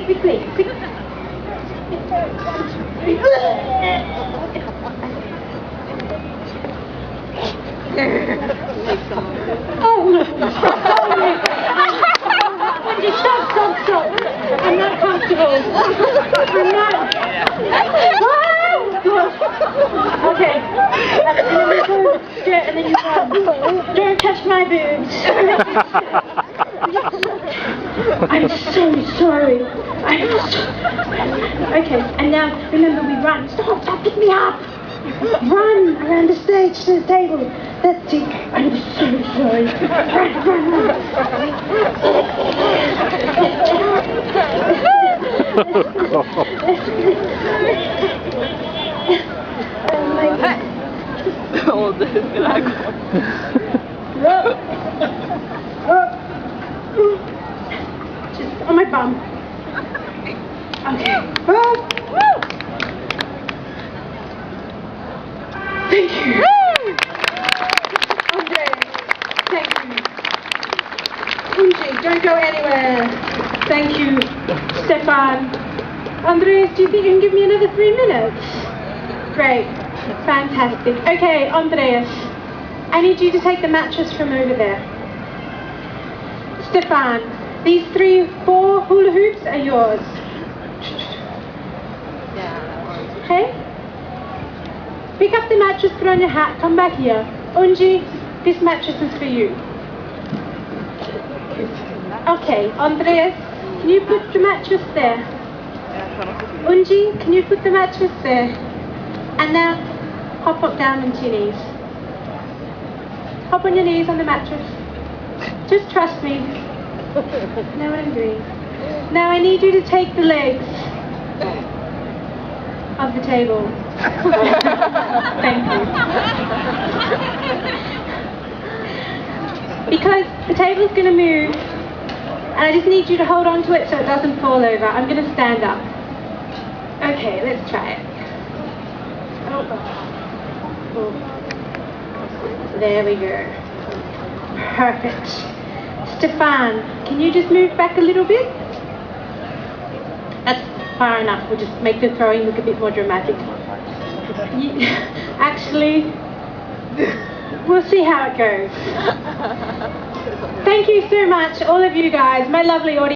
quickly. Stop. I'm not comfortable. I'm not. Okay. And then you run. Don't touch my boobs. I'm so sorry. Okay, and now remember we run. Stop, pick me up. Run around the stage to the table. That's it. I'm so sorry. Run. Oh my God. Oh, this is gonna Just on my bum. Okay. Thank you. Andre, thank you. Unji, don't go anywhere. Thank you, Stefan. Andreas, do you think you can give me another 3 minutes? Great. Fantastic. Okay, Andreas, I need you to take the mattress from over there. Stefan, these 4 hula hoops are yours. Okay? Pick up the mattress, put on your hat, come back here. Unji, this mattress is for you. Okay, Andreas, can you put the mattress there? Unji, can you put the mattress there? And now, hop up down onto your knees. Hop on your knees on the mattress. Just trust me. Know what I'm doing. Now I need you to take the legs of the table. Thank you. Because the table's going to move, and I just need you to hold on to it so it doesn't fall over. I'm going to stand up. Okay, let's try it. Oh. There we go. Perfect. Stefan, can you just move back a little bit? That's far enough. We'll just make the throwing look a bit more dramatic. Actually, we'll see how it goes. Thank you so much, all of you guys, my lovely audience.